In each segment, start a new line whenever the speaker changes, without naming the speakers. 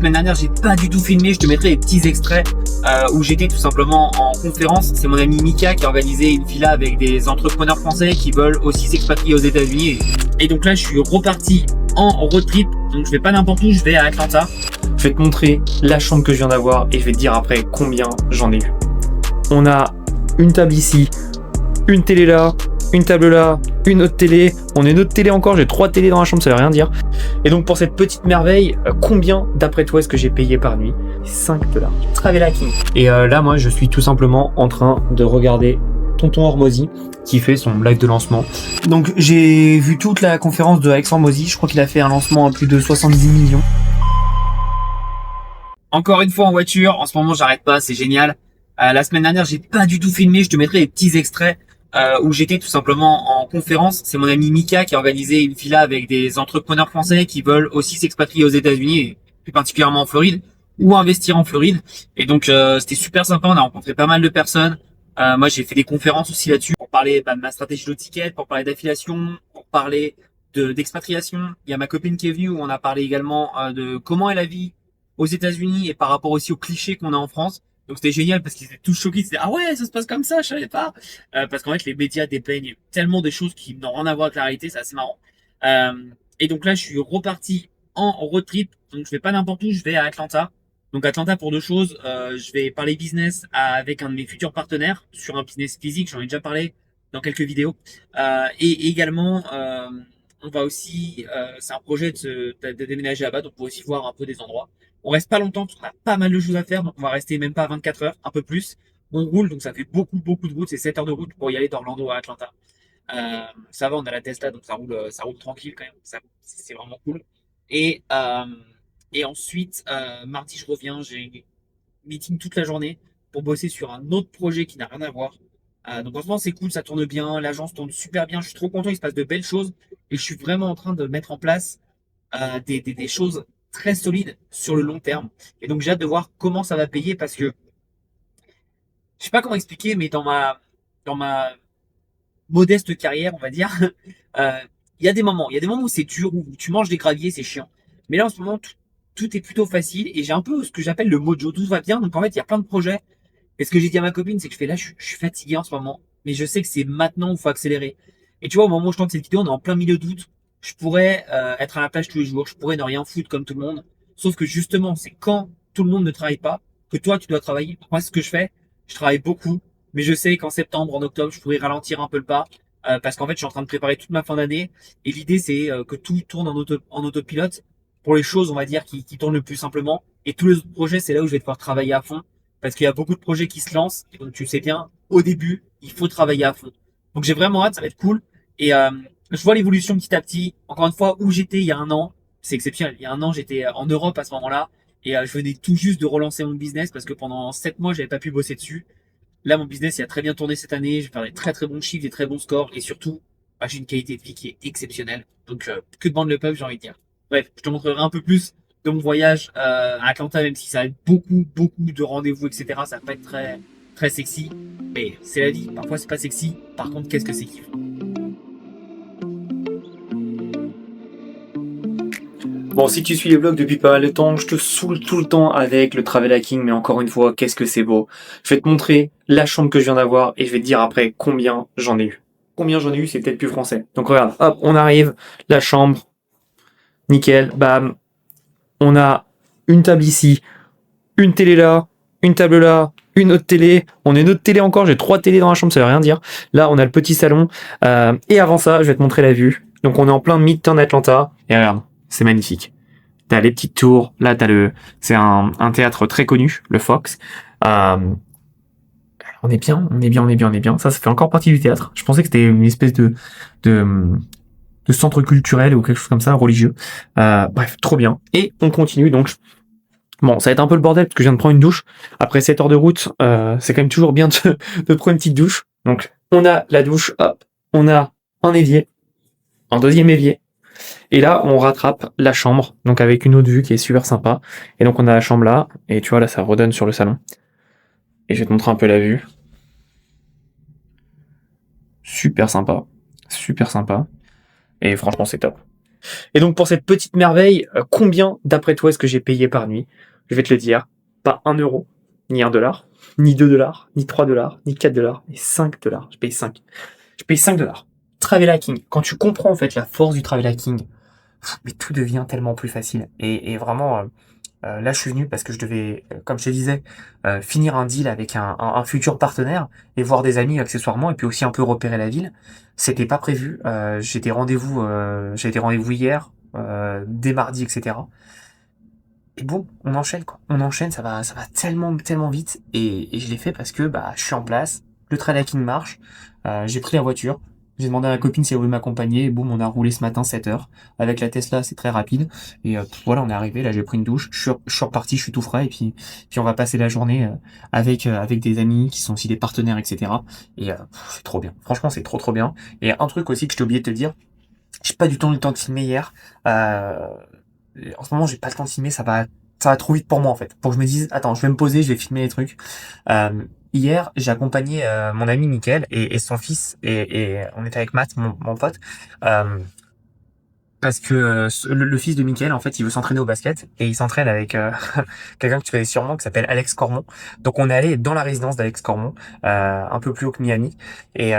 semaine dernière, j'ai pas du tout filmé. Je te mettrai des petits extraits où j'étais tout simplement en conférence. C'est mon ami Mika qui a organisé une villa avec des entrepreneurs français qui veulent aussi s'expatrier aux États-Unis. Et donc là, je suis reparti en road trip. Donc je vais pas n'importe où, je vais à Atlanta.
Je vais te montrer la chambre que je viens d'avoir et je vais te dire après combien j'en ai eu. On a une table ici, une télé là, une table là, une autre télé. On a une autre télé encore, j'ai 3 télés dans la chambre, ça veut rien dire. Et donc pour cette petite merveille, combien d'après toi est-ce que j'ai payé par nuit? 5 $. Travel hacking. Et là moi je suis tout simplement en train de regarder Tonton Hormozy qui fait son live de lancement. Donc j'ai vu toute la conférence de Alexandre Hormozy, je crois qu'il a fait un lancement à plus de 70 millions.
Encore une fois en voiture, en ce moment j'arrête pas, c'est génial. La semaine dernière, j'ai pas du tout filmé, je te mettrai des petits extraits où j'étais tout simplement en conférence. C'est mon ami Mika qui a organisé une villa avec des entrepreneurs français qui veulent aussi s'expatrier aux États-Unis et plus particulièrement en Floride ou investir en Floride. Et donc c'était super sympa, on a rencontré pas mal de personnes. Moi j'ai fait des conférences aussi là-dessus pour parler de ma stratégie de ticket, pour parler d'affiliation, pour parler d'expatriation. Il y a ma copine qui est venue où on a parlé également de comment est la vie aux États-Unis et par rapport aussi aux clichés qu'on a en France. Donc c'était génial parce qu'ils étaient tous choqués, c'était ah ouais ça se passe comme ça, je savais pas. Parce qu'en fait les médias dépeignent tellement des choses qui n'ont rien à voir avec la réalité, c'est assez marrant. Et donc là je suis reparti en road trip, donc je vais pas n'importe où, je vais à Atlanta. Donc Atlanta pour deux choses, je vais parler business avec un de mes futurs partenaires sur un business physique, j'en ai déjà parlé dans quelques vidéos. Et également on va aussi, c'est un projet de déménager là-bas, donc on va aussi voir un peu des endroits. On reste pas longtemps parce qu'on a pas mal de choses à faire, donc on va rester même pas 24 heures, un peu plus. On roule, donc ça fait beaucoup de route, c'est 7 heures de route pour y aller d'Orlando à Atlanta. Ça va, on a la Tesla, donc ça roule tranquille quand même, c'est vraiment cool. Et, euh, et ensuite, mardi je reviens, j'ai une meeting toute la journée pour bosser sur un autre projet qui n'a rien à voir. Donc en ce moment c'est cool, ça tourne bien, l'agence tourne super bien, je suis trop content, il se passe de belles choses et je suis vraiment en train de mettre en place des choses très solides sur le long terme. Et donc j'ai hâte de voir comment ça va payer parce que je sais pas comment expliquer, mais dans ma modeste carrière, on va dire, euh, il y a des moments où c'est dur, où tu manges des graviers, c'est chiant. Mais là en ce moment tout est plutôt facile et j'ai un peu ce que j'appelle le mojo, tout va bien. Donc en fait il y a plein de projets. Et ce que j'ai dit à ma copine, c'est que je fais là, je suis fatigué en ce moment, mais je sais que c'est maintenant où il faut accélérer. Et tu vois, au moment où je tente cette vidéo, on est en plein milieu d'août. Je pourrais être à la plage tous les jours, je pourrais ne rien foutre comme tout le monde. Sauf que justement, c'est quand tout le monde ne travaille pas que toi, tu dois travailler. Moi, ce que je fais, je travaille beaucoup, mais je sais qu'en septembre, en octobre, je pourrais ralentir un peu le pas parce qu'en fait, je suis en train de préparer toute ma fin d'année. Et l'idée, c'est que tout tourne en autopilote pour les choses, on va dire, qui tournent le plus simplement. Et tous les autres projets, c'est là où je vais devoir travailler à fond parce qu'il y a beaucoup de projets qui se lancent. Et donc, tu sais bien, au début, il faut travailler à fond. Donc, j'ai vraiment hâte, ça va être cool. Et je vois l'évolution petit à petit. Encore une fois, où j'étais il y a un an, c'est exceptionnel. Il y a un an, j'étais en Europe à ce moment-là. Et je venais tout juste de relancer mon business parce que pendant 7 mois, j'avais pas pu bosser dessus. Là, mon business, il a très bien tourné cette année. Je vais faire des très bons chiffres, des très bons scores. Et surtout, j'ai une qualité de vie qui est exceptionnelle. Donc, que demande le peuple, j'ai envie de dire. Bref, je te montrerai un peu plus de mon voyage à Atlanta, même si ça va être beaucoup de rendez-vous, etc. Ça va pas être très sexy. Mais c'est la vie. Parfois, c'est pas sexy. Par contre, qu'est-ce que c'est kiffant.
Bon, si tu suis les vlogs depuis pas mal de temps, je te saoule tout le temps avec le travel hacking, mais encore une fois, qu'est-ce que c'est beau. Je vais te montrer la chambre que je viens d'avoir et je vais te dire après combien j'en ai eu. Combien j'en ai eu, c'est peut-être plus français. Donc regarde, hop, on arrive, la chambre, nickel, bam. On a une table ici, une télé là, une table là, une autre télé. On a une autre télé encore, j'ai 3 télés dans la chambre, ça veut rien dire. Là, on a le petit salon. Et avant ça, je vais te montrer la vue. Donc on est en plein Midtown Atlanta. Et regarde, c'est magnifique. T'as les petites tours. Là, c'est un théâtre très connu, le Fox. On est bien. Ça fait encore partie du théâtre. Je pensais que c'était une espèce de centre culturel ou quelque chose comme ça, religieux. Bref, trop bien. Et on continue donc. Bon, ça va être un peu le bordel parce que je viens de prendre une douche. Après 7 heures de route, c'est quand même toujours bien de prendre une petite douche. Donc, on a la douche, hop, on a un évier, un deuxième évier. Et là, on rattrape la chambre, donc avec une autre vue qui est super sympa. Et donc, on a la chambre là, et tu vois, là, ça redonne sur le salon. Et je vais te montrer un peu la vue. Super sympa. Et franchement, c'est top. Et donc pour cette petite merveille, combien d'après toi est-ce que j'ai payé par nuit? Je vais te le dire, pas 1 euro, ni 1 dollar, ni 2 dollars, ni 3 dollars, ni 4 dollars, mais 5 dollars. Je paye 5. Je paye 5 dollars. Travel hacking. Quand tu comprends en fait la force du travel hacking, mais tout devient tellement plus facile. Et vraiment, là je suis venu parce que je devais, comme je te disais, finir un deal avec un futur partenaire et voir des amis accessoirement et puis aussi un peu repérer la ville. C'était pas prévu. J'ai des rendez-vous hier, dès mardi, etc. Et bon, on enchaîne quoi. On enchaîne, ça va tellement, tellement vite. Et je l'ai fait parce que bah je suis en place, le trail hacking marche, j'ai pris la voiture, j'ai demandé à ma copine si elle voulait m'accompagner, et boum, on a roulé ce matin 7 heures. Avec la Tesla, c'est très rapide. Et voilà, on est arrivé, là j'ai pris une douche, je suis reparti, je suis tout frais, et puis on va passer la journée avec des amis qui sont aussi des partenaires, etc. Et c'est trop bien. Franchement, c'est trop trop bien. Et un truc aussi que je t'ai oublié de te dire, j'ai pas du tout eu le temps de filmer hier. En ce moment, j'ai pas le temps de filmer, ça va trop vite pour moi en fait. Pour que je me dise, attends, je vais me poser, je vais filmer les trucs. Hier, j'ai accompagné mon ami Mickaël et son fils et on était avec Matt, mon pote. Euh, Parce que le fils de Mickaël, en fait, il veut s'entraîner au basket et il s'entraîne avec quelqu'un que tu connais sûrement qui s'appelle Alex Cormon. Donc on est allé dans la résidence d'Alex Cormon, un peu plus haut que Miami. Et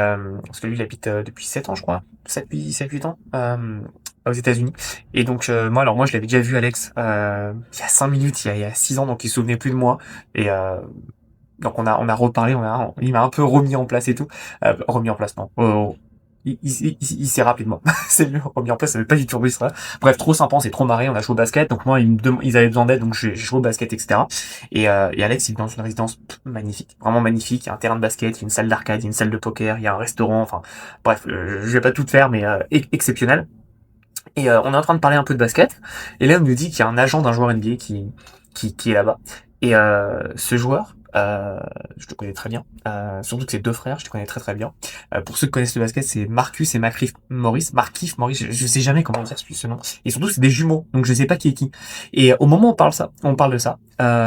parce que lui, il habite depuis 7 ans, je crois. 7 8 ans aux États-Unis. Et donc moi, je l'avais déjà vu Alex il y a 5 minutes, il y a 6 ans, donc il se souvenait plus de moi. Et donc on a reparlé, il m'a un peu remis en place et tout. Remis en place, non. Il s'est rappelé de moi. C'est mieux, remis en place, ça veut pas du tout ça. Bref, trop sympa, on s'est trop marré, on a joué au basket. Donc moi, ils avaient besoin d'aide, donc j'ai joué au basket, etc. Et Alex, il est dans une résidence magnifique, vraiment magnifique. Il y a un terrain de basket, il y a une salle d'arcade, il y a une salle de poker, il y a un restaurant. Enfin, bref, je vais pas tout faire, mais exceptionnel. Et on est en train de parler un peu de basket. Et là, on me dit qu'il y a un agent d'un joueur NBA qui est là-bas. Et ce joueur, je le connais très bien. Surtout que c'est deux frères, je les connais très très bien. Pour ceux qui connaissent le basket, c'est Marcus et Macrif Maurice. Markif Maurice, je sais jamais comment dire ce nom. Et surtout, c'est des jumeaux, donc je sais pas qui est qui. Et au moment où on parle de ça,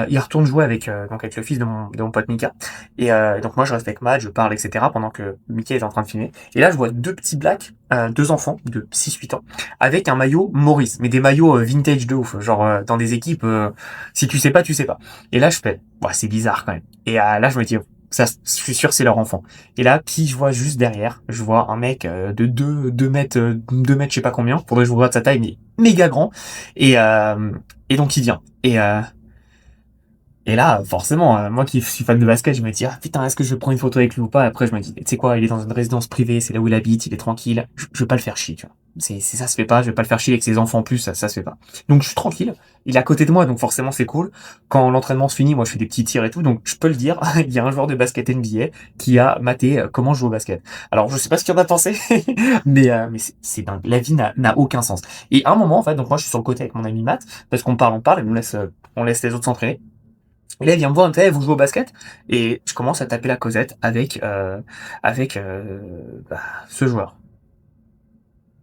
il retourne jouer donc avec le fils de mon pote Mika. Et donc moi, je reste avec Matt, je parle, etc. pendant que Mika est en train de filmer. Et là, je vois deux petits blacks, deux enfants de 6 8 ans, avec un maillot Maurice, mais des maillots vintage de ouf, genre dans des équipes, si tu sais pas, tu sais pas. Et là, je fais, ouais, c'est bizarre quand même. Et là, je me dis, ça, je suis sûr, c'est leur enfant. Et là, puis je vois juste derrière, je vois un mec de 2 mètres, 2 mètres, je sais pas combien, faudrait que je vous regarde sa taille, mais méga grand. Et donc il vient. Et là, forcément, moi qui suis fan de basket, je me dis, ah putain, est-ce que je vais prendre une photo avec lui ou pas? Après, je me dis, tu sais quoi, il est dans une résidence privée, c'est là où il habite, il est tranquille, je vais pas le faire chier, tu vois. Ça se fait pas, je vais pas le faire chier avec ses enfants en plus, ça se fait pas. Donc je suis tranquille, il est à côté de moi, donc forcément c'est cool. Quand l'entraînement se finit, moi je fais des petits tirs et tout, donc je peux le dire, il y a un joueur de basket NBA qui a maté comment je joue au basket. Alors je sais pas ce qu'il en a pensé, mais c'est dingue, la vie n'a aucun sens. Et à un moment, en fait, donc moi je suis sur le côté avec mon ami Matt, parce qu'on parle, et on laisse les autres s'entraîner. Et là, il vient me voir, il me fait, hey, vous jouez au basket? Et je commence à taper la causette avec ce joueur.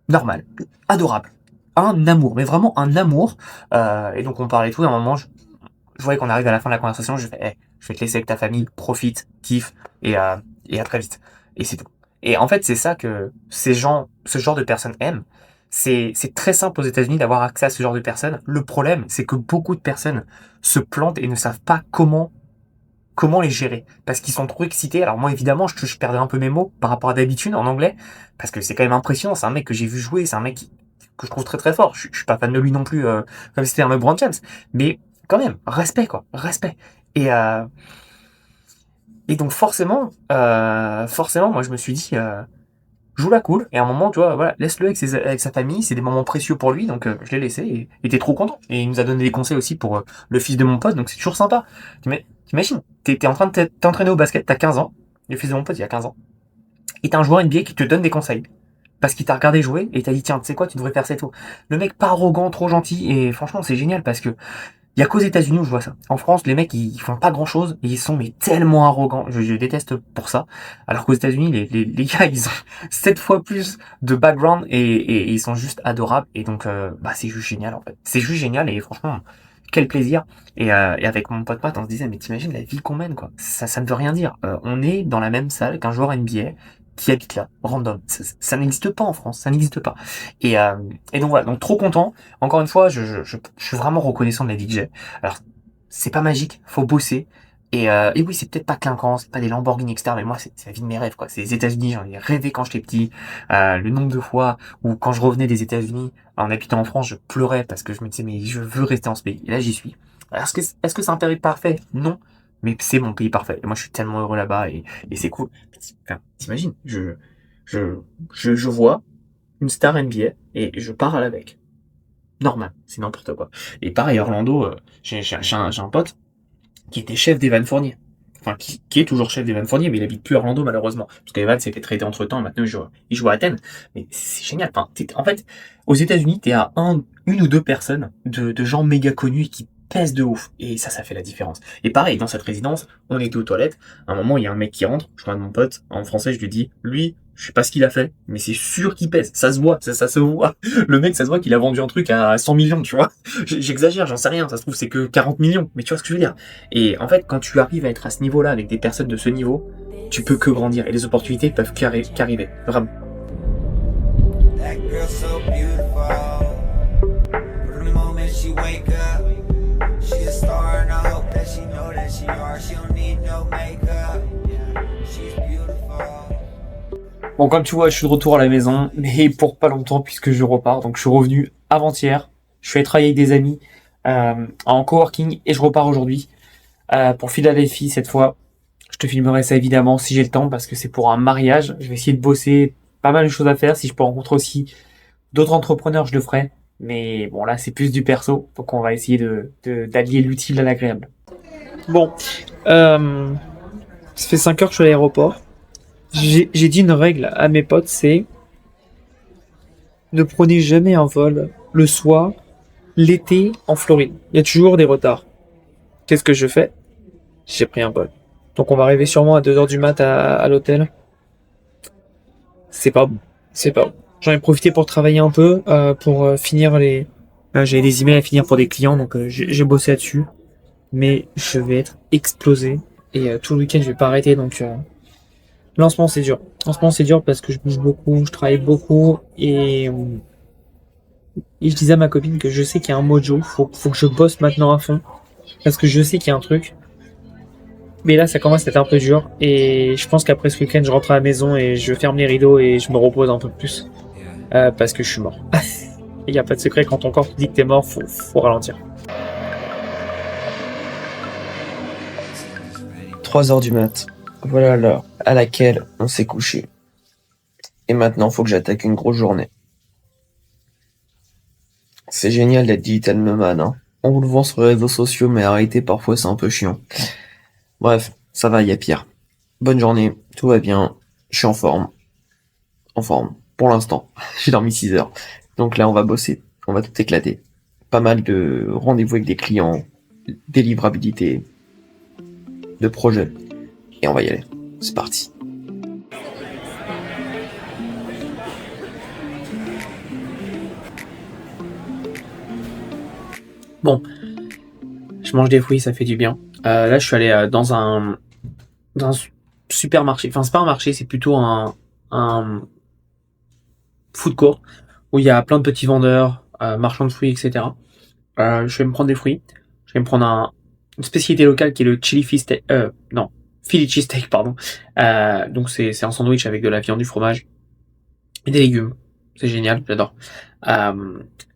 Normal, adorable, un amour, mais vraiment un amour. Et donc on parlait tout, et à un moment, je voyais qu'on arrive à la fin de la conversation, je fais, hey, je vais te laisser avec ta famille, profite, kiffe, et à très vite. Et c'est tout. Et en fait, c'est ça que ce genre de personnes aiment. C'est très simple aux États-Unis d'avoir accès à ce genre de personnes. Le problème, c'est que beaucoup de personnes se plantent et ne savent pas comment les gérer parce qu'ils sont trop excités. Alors moi évidemment je perdais un peu mes mots par rapport à d'habitude en anglais parce que c'est quand même impressionnant, c'est un mec que j'ai vu jouer, c'est un mec que je trouve très très fort. Je suis pas fan de lui non plus comme si c'était un LeBron James, mais quand même respect quoi, respect. Et euh, et donc forcément moi je me suis dit joue la cool et à un moment tu vois voilà laisse-le avec sa famille, c'est des moments précieux pour lui donc je l'ai laissé et il était trop content et il nous a donné des conseils aussi pour le fils de mon pote donc c'est toujours sympa. T'imagines, t'es en train de t'entraîner au basket, t'as 15 ans, le fils de mon pote il a 15 ans et t'as un joueur NBA qui te donne des conseils parce qu'il t'a regardé jouer et t'a dit tiens tu sais quoi tu devrais faire ça et tout. Le mec pas arrogant, trop gentil et franchement c'est génial parce que il y a qu'aux États-Unis où je vois ça. En France, les mecs, ils font pas grand-chose et ils sont mais tellement arrogants. Je déteste pour ça. Alors qu'aux États-Unis, les gars, ils ont 7 fois plus de background et ils sont juste adorables. Et donc, bah, c'est juste génial en fait. C'est juste génial et franchement, quel plaisir. Et avec mon pote Pat, on se disait mais t'imagines la vie qu'on mène quoi. Ça ne veut rien dire. On est dans la même salle qu'un joueur NBA qui habite là, random. Ça n'existe pas en France, ça n'existe pas. Et donc voilà, donc trop content. Encore une fois, je suis vraiment reconnaissant de la vie que j'ai. Alors, c'est pas magique, faut bosser. Et oui, c'est peut-être pas clinquant, c'est pas des Lamborghini, etc. Mais moi, c'est la vie de mes rêves, quoi. C'est les États-Unis, j'en ai rêvé quand j'étais petit. Le nombre de fois où, quand je revenais des États-Unis, en habitant en France, je pleurais parce que je me disais, mais je veux rester en ce pays. Et là, j'y suis. Alors, est-ce que c'est un pays parfait? Non. Mais c'est mon pays parfait. Et moi, je suis tellement heureux là-bas et c'est cool. Enfin, t'imagines, je, je vois une star NBA et je pars à avec. Normal, c'est n'importe quoi. Et pareil, Orlando, j'ai un pote qui était chef d'Evan Fournier. Enfin, qui est toujours chef d'Evan Fournier, mais il habite plus à Orlando, malheureusement. Parce qu'Evan s'est fait trader entre temps, maintenant il joue à Athènes. Mais c'est génial. Enfin, en fait, aux États-Unis, t'es à une ou deux personnes de gens méga connus qui pèsent de ouf. Et ça fait la différence. Et pareil, dans cette résidence, on était aux toilettes. À un moment, il y a un mec qui rentre. Je regarde mon pote. En français, je lui dis, lui, je sais pas ce qu'il a fait, mais c'est sûr qu'il pèse. Ça se voit, ça se voit. Le mec, ça se voit qu'il a vendu un truc à 100 millions, tu vois. J'exagère, j'en sais rien. Ça se trouve, c'est que 40 millions. Mais tu vois ce que je veux dire. Et en fait, quand tu arrives à être à ce niveau-là avec des personnes de ce niveau, tu peux que grandir. Et les opportunités peuvent qu'arriver. Vraiment.
That girl so beautiful. From the moment she wake up, she a star and I hope that she know that she are. She don't need no makeup. Yeah, she's beautiful.
Bon, comme tu vois, je suis de retour à la maison, mais pour pas longtemps puisque je repars. Donc, je suis revenu avant-hier. Je suis allé travailler avec des amis en coworking et je repars aujourd'hui pour Philadelphie cette fois. Je te filmerai ça évidemment si j'ai le temps parce que c'est pour un mariage. Je vais essayer de bosser, pas mal de choses à faire. Si je peux rencontrer aussi d'autres entrepreneurs, je le ferai. Mais bon, là, c'est plus du perso, donc on va essayer d'allier l'utile à l'agréable. Bon, ça fait 5 heures que je suis à l'aéroport. J'ai dit une règle à mes potes, c'est ne prenez jamais un vol le soir, l'été en Floride. Il y a toujours des retards. Qu'est-ce que je fais? J'ai pris un vol. Donc on va arriver sûrement à 2h du mat à l'hôtel. C'est pas bon. C'est pas bon. J'en ai profité pour travailler un peu, pour finir les... j'ai des emails à finir pour des clients, donc j'ai bossé là-dessus. Mais je vais être explosé. Et tout le week-end, je vais pas arrêter, donc... Lancement, c'est dur. Lancement, c'est dur parce que je bouge beaucoup, je travaille beaucoup et je disais à ma copine que je sais qu'il y a un mojo, faut que je bosse maintenant à fond parce que je sais qu'il y a un truc. Mais là, ça commence à être un peu dur et je pense qu'après ce week-end, je rentre à la maison et je ferme les rideaux et je me repose un peu plus parce que je suis mort. Il n'y a pas de secret, quand ton corps te dit que t'es mort, faut ralentir.
3h du mat. Voilà l'heure à laquelle on s'est couché. Et maintenant, faut que j'attaque une grosse journée. C'est génial d'être digital nomade, hein. On vous le vend sur les réseaux sociaux, mais arrêtez, parfois c'est un peu chiant. Bref, ça va, y a pire. Bonne journée, tout va bien, je suis en forme. En forme, pour l'instant. J'ai dormi 6 heures. Donc là, on va bosser, on va tout éclater. Pas mal de rendez-vous avec des clients, des livrabilités, de projets. Et on va y aller. C'est parti.
Bon, je mange des fruits, ça fait du bien. Là, je suis allé dans un supermarché. Enfin, c'est pas un marché, c'est plutôt un food court où il y a plein de petits vendeurs, marchands de fruits, etc. Je vais me prendre des fruits. Je vais me prendre une spécialité locale qui est le chili fish steak. Non, Philly cheesesteak, pardon. Donc c'est un sandwich avec de la viande, du fromage et des légumes. C'est génial, j'adore.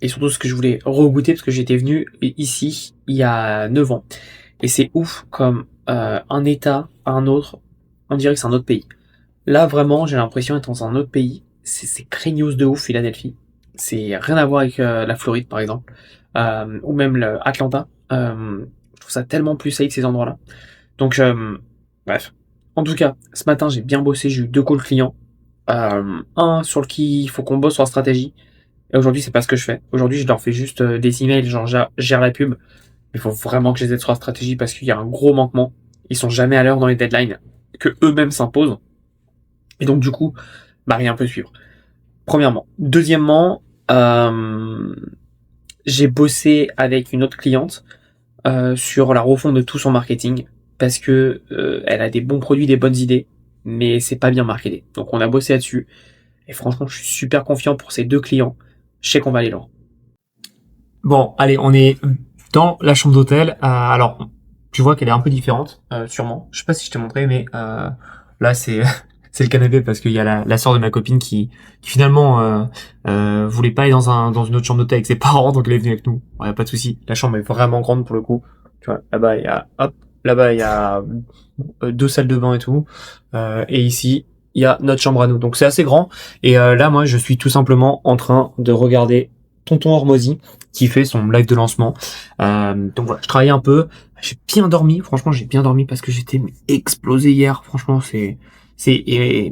Et surtout ce que je voulais regoûter parce que j'étais venu ici il y a 9 ans. Et c'est ouf comme un état à un autre, on dirait que c'est un autre pays. Là vraiment j'ai l'impression d'être dans un autre pays. C'est craignos de ouf Philadelphie. C'est rien à voir avec la Floride par exemple. Ou même Atlanta. Je trouve ça tellement plus safe ces endroits-là. Donc bref. En tout cas, ce matin j'ai bien bossé, j'ai eu 2 calls clients. Un sur lequel il faut qu'on bosse sur la stratégie. Et aujourd'hui, c'est pas ce que je fais. Aujourd'hui, je leur fais juste des emails, genre gère la pub. Il faut vraiment que je les aide sur la stratégie parce qu'il y a un gros manquement. Ils sont jamais à l'heure dans les deadlines que eux-mêmes s'imposent. Et donc, du coup, bah, rien peut suivre. Premièrement. Deuxièmement, j'ai bossé avec une autre cliente sur la refonte de tout son marketing parce que elle a des bons produits, des bonnes idées, mais c'est pas bien marketé. Donc on a bossé là-dessus, et franchement, je suis super confiant pour ces 2 clients. Je sais qu'on va aller loin. Bon, allez, on est dans la chambre d'hôtel. Alors, tu vois qu'elle est un peu différente, sûrement. Je sais pas si je t'ai montré, mais là, c'est c'est le canapé parce qu'il y a la sœur de ma copine qui finalement voulait pas aller dans une autre chambre d'hôtel avec ses parents, donc elle est venue avec nous. Ouais, pas de souci. La chambre est vraiment grande pour le coup. Tu vois, là-bas il y a 2 salles de bain et tout, et ici il y a notre chambre à nous. Donc c'est assez grand. Et là, moi, je suis tout simplement en train de regarder Tonton Hormozy qui fait son live de lancement. Donc voilà, je travaillais un peu. J'ai bien dormi. Franchement, j'ai bien dormi parce que j'étais explosé hier. Franchement, c'était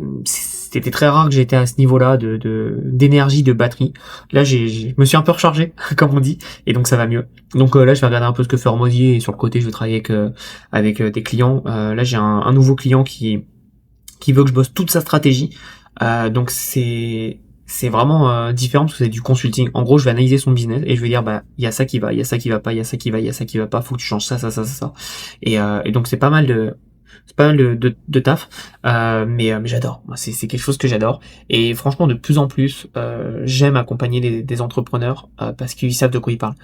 très rare que j'étais à ce niveau-là d'énergie, de batterie. Là, je me suis un peu rechargé, comme on dit, et donc ça va mieux. Donc là, je vais regarder un peu ce que fait Hormozy, et sur le côté, je vais travailler avec des clients. Là, j'ai un nouveau client qui veut que je bosse toute sa stratégie. Donc c'est vraiment différent parce que c'est du consulting. En gros, je vais analyser son business et je vais dire il y a ça qui va, il y a ça qui va pas, il y a ça qui va, il y a ça qui va pas, faut que tu changes ça. Et donc c'est pas mal de taf, mais j'adore. Moi, c'est quelque chose que j'adore. Et franchement, de plus en plus, j'aime accompagner des entrepreneurs parce qu'ils savent de quoi ils parlent.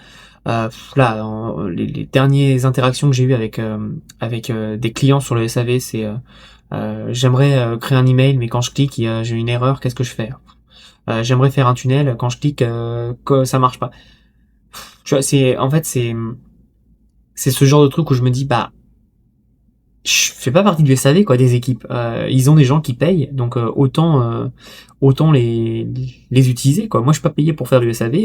Les dernières interactions que j'ai eues avec des clients sur le SAV, c'est j'aimerais créer un email, mais quand je clique, j'ai une erreur. Qu'est-ce que je fais? J'aimerais faire un tunnel. Quand je clique, que ça marche pas. Tu vois, c'est ce genre de truc où je me dis je fais pas partie du SAV quoi, des équipes. Ils ont des gens qui payent, donc autant les utiliser quoi. Moi je suis pas payé pour faire du SAV.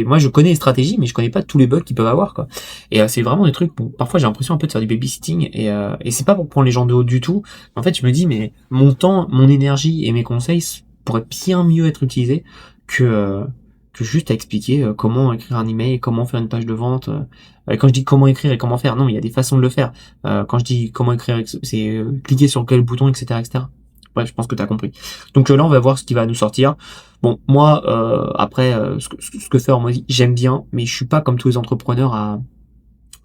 Moi je connais les stratégies, mais je connais pas tous les bugs qu'ils peuvent avoir quoi. Et c'est vraiment des trucs où parfois j'ai l'impression un peu de faire du babysitting et c'est pas pour prendre les gens de haut du tout. En fait je me dis mais mon temps, mon énergie et mes conseils pourraient bien mieux être utilisés que juste à expliquer comment écrire un email, comment faire une page de vente. Quand je dis comment écrire et comment faire, non, il y a des façons de le faire. Quand je dis comment écrire, c'est cliquer sur quel bouton, etc. Ouais, je pense que t'as compris. Donc là, on va voir ce qui va nous sortir. Bon, moi, après, ce que fait Hormozy, j'aime bien, mais je suis pas comme tous les entrepreneurs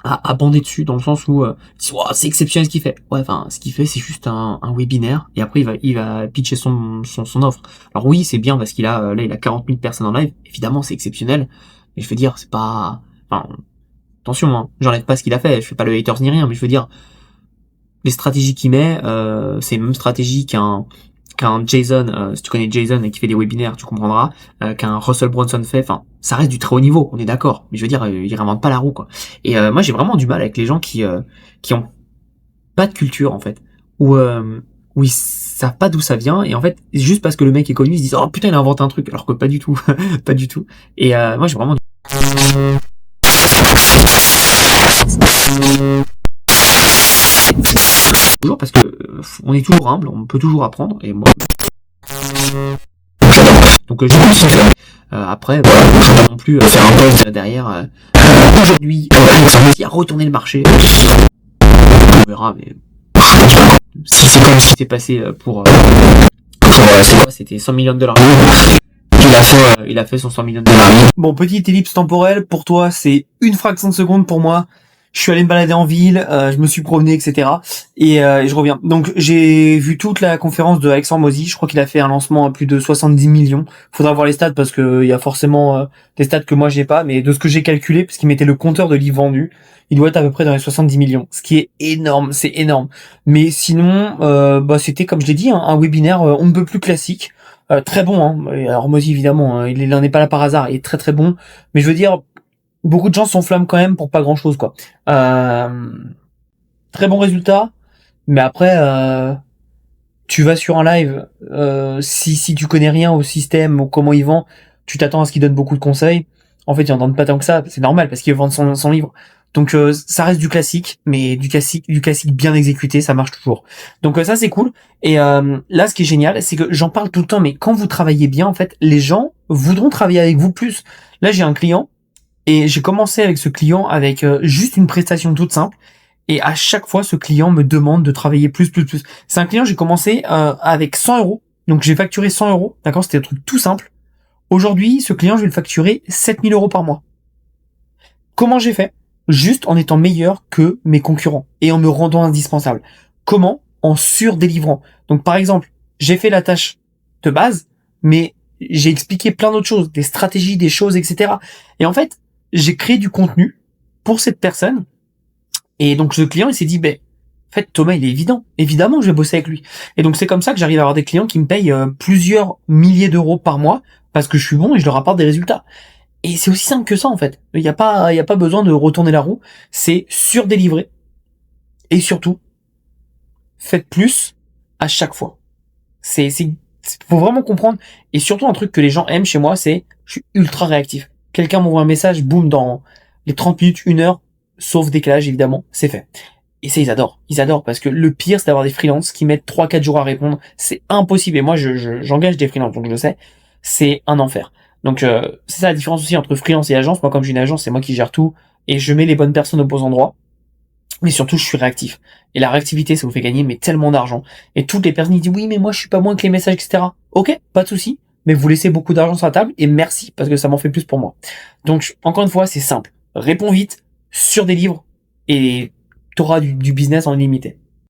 à bander dessus, dans le sens où c'est exceptionnel ce qu'il fait. Ouais, enfin, ce qu'il fait, c'est juste un webinaire, et après il va pitcher son offre. Alors oui, c'est bien parce qu'il a là il a 40 000 personnes en live. Évidemment, c'est exceptionnel, mais je veux dire, c'est pas, enfin, attention, hein, j'enlève pas ce qu'il a fait, je fais pas le haters ni rien, mais je veux dire, les stratégies qu'il met, c'est les mêmes stratégies qu'un Jason, si tu connais Jason et qui fait des webinaires, tu comprendras, qu'un Russell Brunson fait. Enfin, ça reste du très haut niveau, on est d'accord. Mais je veux dire, il réinvente pas la roue, quoi. Et moi, j'ai vraiment du mal avec les gens qui ont pas de culture, en fait, où ils savent pas d'où ça vient, et en fait, juste parce que le mec est connu, ils se disent oh putain, il a inventé un truc, alors que pas du tout, pas du tout. Et moi, j'ai vraiment toujours parce que on est toujours humble, on peut toujours apprendre, et moi donc après non plus faire un post derrière aujourd'hui qui a retourné le marché, on verra, mais si c'est comme ce qui s'est passé pour c'était 100 millions de dollars. Il a fait son 100 millions de dollars. Bon, petite ellipse temporelle, pour toi c'est une fraction de seconde, pour moi je suis allé me balader en ville, je me suis promené, etc. Et je reviens. Donc j'ai vu toute la conférence de Alex Hormozy. Je crois qu'il a fait un lancement à plus de 70 millions. Faudra voir les stats parce que il y a forcément des stats que moi j'ai pas, mais de ce que j'ai calculé, parce qu'il mettait le compteur de livres vendus, il doit être à peu près dans les 70 millions. Ce qui est énorme, c'est énorme. Mais sinon, c'était comme je l'ai dit, un webinaire on ne peut plus classique. Très bon, hein. Alors Hormozy évidemment, hein, il n'en est pas là par hasard, il est très très bon. Mais je veux dire, beaucoup de gens s'enflamment quand même pour pas grand chose, quoi. Très bon résultat, mais après tu vas sur un live, si tu connais rien au système ou comment il vend, tu t'attends à ce qu'il donne beaucoup de conseils. En fait, il en donne pas tant que ça, c'est normal parce qu'il veut vendre son livre. Donc ça reste du classique, mais du classique bien exécuté, ça marche toujours. Donc ça c'est cool. Et là, ce qui est génial, c'est que j'en parle tout le temps, mais quand vous travaillez bien, en fait, les gens voudront travailler avec vous plus. Là, j'ai un client. Et j'ai commencé avec ce client avec juste une prestation toute simple. Et à chaque fois, ce client me demande de travailler plus. C'est un client, j'ai commencé avec 100 euros. Donc j'ai facturé 100 euros. D'accord, c'était un truc tout simple. Aujourd'hui, ce client, je vais le facturer 7000 euros par mois. Comment j'ai fait? Juste en étant meilleur que mes concurrents et en me rendant indispensable. Comment? en surdélivrant. Donc par exemple, j'ai fait la tâche de base, mais j'ai expliqué plein d'autres choses, des stratégies, des choses, etc. Et en fait, j'ai créé du contenu pour cette personne. Et donc le client, il s'est dit, ben, en fait, Thomas, il est évident. Évidemment, je vais bosser avec lui. Et donc c'est comme ça que j'arrive à avoir des clients qui me payent plusieurs milliers d'euros par mois parce que je suis bon et je leur apporte des résultats. Et c'est aussi simple que ça, en fait. Il y a pas besoin de retourner la roue. C'est surdélivrer. Et surtout, faites plus à chaque fois. Faut vraiment comprendre. Et surtout, un truc que les gens aiment chez moi, c'est, je suis ultra réactif. Quelqu'un m'envoie un message, boum, dans les 30 minutes, 1 heure, sauf décalage, évidemment, c'est fait. Et ça, ils adorent. Ils adorent parce que le pire, c'est d'avoir des freelances qui mettent 3-4 jours à répondre. C'est impossible. Et moi, j'engage des freelances, donc je le sais. C'est un enfer. Donc, c'est ça la différence aussi entre freelance et agence. Moi, comme j'ai une agence, c'est moi qui gère tout et je mets les bonnes personnes au bon endroit. Mais surtout, je suis réactif. Et la réactivité, ça vous fait gagner, mais tellement d'argent. Et toutes les personnes, ils disent, oui, mais moi, je suis pas moins que les messages, etc. Ok, pas de souci. Mais vous laissez beaucoup d'argent sur la table et merci parce que ça m'en fait plus pour moi. Donc, encore une fois, c'est simple. Réponds vite, surdélivre et t'auras du business en illimité.